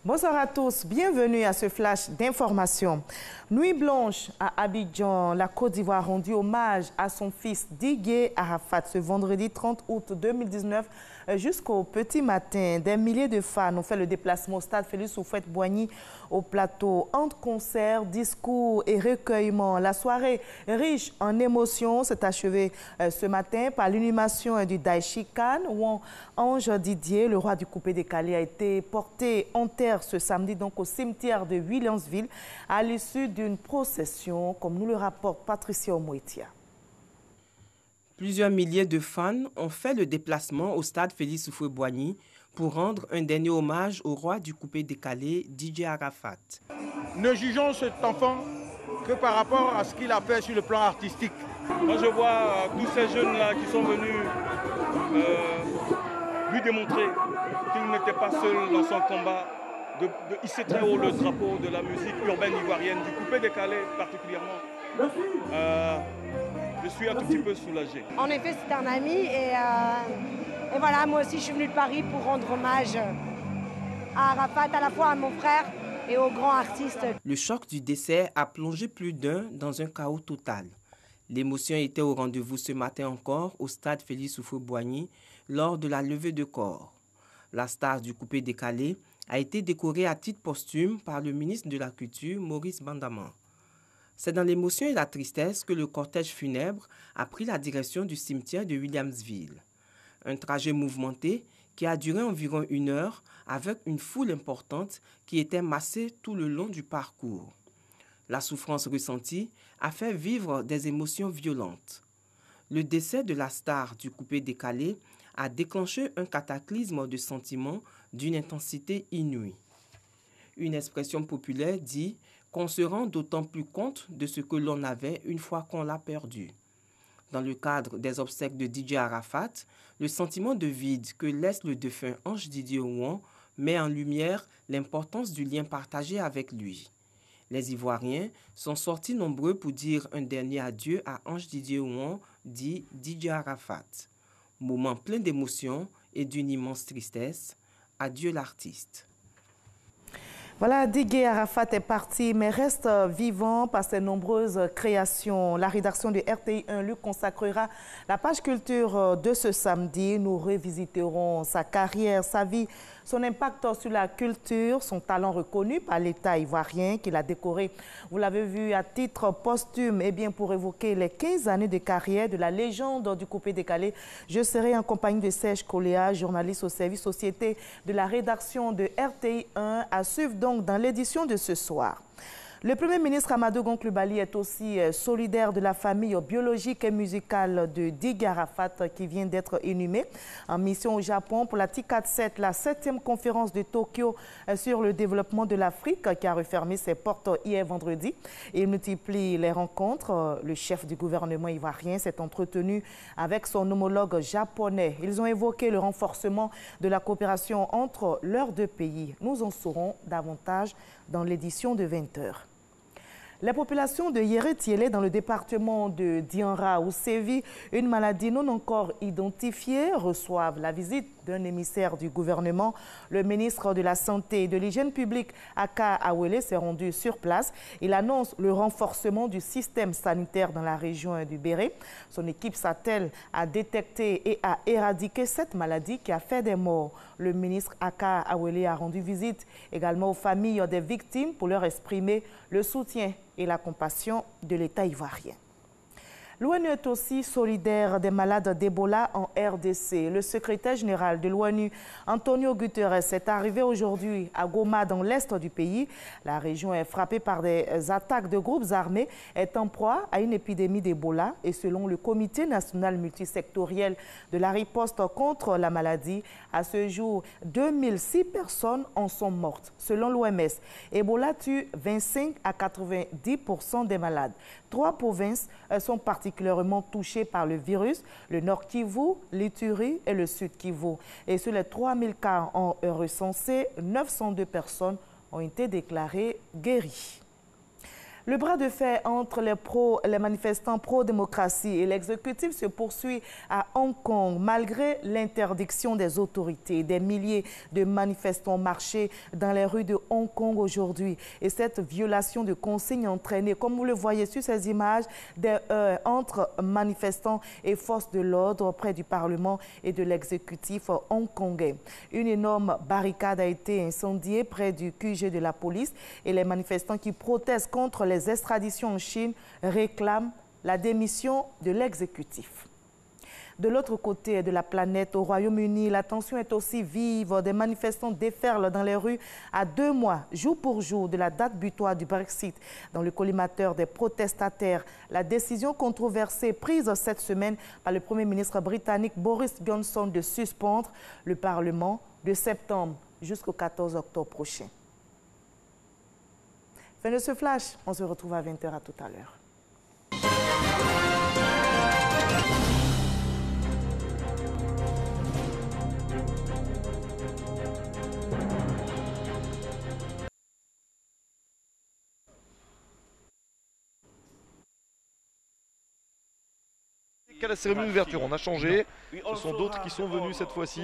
Bonsoir à tous, bienvenue à ce flash d'information. Nuit blanche à Abidjan, la Côte d'Ivoire a rendu hommage à son fils Didier Arafat ce vendredi 30 août 2019 jusqu'au petit matin. Des milliers de fans ont fait le déplacement au stade Félix Houphouët-Boigny au plateau. Entre concerts, discours et recueillements, la soirée riche en émotions s'est achevée ce matin par l'inhumation du Daïchikan où Ange Didier, le roi du coupé-décalé, a été porté en terre ce samedi donc au cimetière de Williamsville à l'issue d'une procession, comme nous le rapporte Patricia Omoetia. Plusieurs milliers de fans ont fait le déplacement au stade Félix Houphouët-Boigny pour rendre un dernier hommage au roi du coupé-décalé, Didier Arafat. Ne jugeons cet enfant que par rapport à ce qu'il a fait sur le plan artistique. Moi je vois tous ces jeunes-là qui sont venus lui démontrer qu'il n'était pas seul dans son combat de hisser très haut le drapeau de la musique urbaine ivoirienne, du coupé-décalé particulièrement. Je suis un tout petit peu soulagé. En effet, c'est un ami et voilà, moi aussi je suis venue de Paris pour rendre hommage à Arafat, à la fois à mon frère et au grand artiste. Le choc du décès a plongé plus d'un dans un chaos total. L'émotion était au rendez-vous ce matin encore au stade Félix Houphouët-Boigny lors de la levée de corps. La star du coupé-décalé a été décorée à titre posthume par le ministre de la Culture, Maurice Bandaman. C'est dans l'émotion et la tristesse que le cortège funèbre a pris la direction du cimetière de Williamsville. Un trajet mouvementé qui a duré environ 1 heure avec une foule importante qui était massée tout le long du parcours. La souffrance ressentie a fait vivre des émotions violentes. Le décès de la star du coupé-décalé a déclenché un cataclysme de sentiments d'une intensité inouïe. Une expression populaire dit qu'on se rend d'autant plus compte de ce que l'on avait une fois qu'on l'a perdu. Dans le cadre des obsèques de Didier Arafat, le sentiment de vide que laisse le défunt Ange Didier Ouan met en lumière l'importance du lien partagé avec lui. Les Ivoiriens sont sortis nombreux pour dire un dernier adieu à Ange Didier Ouan, dit Didier Arafat. Moment plein d'émotions et d'une immense tristesse. Adieu l'artiste. Voilà, Didier Arafat est parti, mais reste vivant par ses nombreuses créations. La rédaction de RTI1 lui consacrera la page culture de ce samedi. Nous revisiterons sa carrière, sa vie, son impact sur la culture, son talent reconnu par l'État ivoirien qui l'a décoré, vous l'avez vu, à titre posthume. Et bien, pour évoquer les 15 années de carrière de la légende du coupé-décalé, je serai en compagnie de Serge Koléa, journaliste au service société de la rédaction de RTI1, à suivre donc dans l'édition de ce soir. Le Premier ministre Amadou Gon Coulibaly est aussi solidaire de la famille biologique et musicale de Didier Arafat qui vient d'être inhumé en mission au Japon pour la TICAD-7, la 7e conférence de Tokyo sur le développement de l'Afrique qui a refermé ses portes hier vendredi. Il multiplie les rencontres. Le chef du gouvernement ivoirien s'est entretenu avec son homologue japonais. Ils ont évoqué le renforcement de la coopération entre leurs deux pays. Nous en saurons davantage dans l'édition de 20h. Les populations de Yéré-Tiélé dans le département de Dianra où sévit une maladie non encore identifiée reçoivent la visite d'un émissaire du gouvernement. Le ministre de la Santé et de l'Hygiène publique, Aka Awele, s'est rendu sur place. Il annonce le renforcement du système sanitaire dans la région du Béret. Son équipe s'attelle à détecter et à éradiquer cette maladie qui a fait des morts. Le ministre Aka Awele a rendu visite également aux familles des victimes pour leur exprimer le soutien et la compassion de l'État ivoirien. L'ONU est aussi solidaire des malades d'Ebola en RDC. Le secrétaire général de l'ONU, Antonio Guterres, est arrivé aujourd'hui à Goma, dans l'est du pays. La région est frappée par des attaques de groupes armés, est en proie à une épidémie d'Ebola. Et selon le Comité national multisectoriel de la riposte contre la maladie, à ce jour, 2006 personnes en sont mortes. Selon l'OMS, Ebola tue 25 à 90% des malades. 3 provinces sont particulièrement touchées par le virus, le Nord Kivu, l'Ituri et le Sud Kivu. Et sur les 3000 cas recensés, 902 personnes ont été déclarées guéries. Le bras de fer entre les manifestants pro-démocratie et l'exécutif se poursuit à Hong Kong. Malgré l'interdiction des autorités, des milliers de manifestants marchaient dans les rues de Hong Kong aujourd'hui. Et cette violation de consignes a entraîné, comme vous le voyez sur ces images, des heurts entre manifestants et forces de l'ordre près du Parlement et de l'exécutif hongkongais. Une énorme barricade a été incendiée près du QG de la police et les manifestants qui protestent contre les extraditions en Chine réclament la démission de l'exécutif. De l'autre côté de la planète, au Royaume-Uni, la tension est aussi vive. Des manifestants déferlent dans les rues à 2 mois, jour pour jour, de la date butoir du Brexit. Dans le collimateur des protestataires, la décision controversée prise cette semaine par le Premier ministre britannique Boris Johnson de suspendre le Parlement de septembre jusqu'au 14 octobre prochain. Fin de ce flash, on se retrouve à 20h. À tout à l'heure. Qu'à la cérémonie d'ouverture, on a changé. Ce sont d'autres qui sont venus cette fois-ci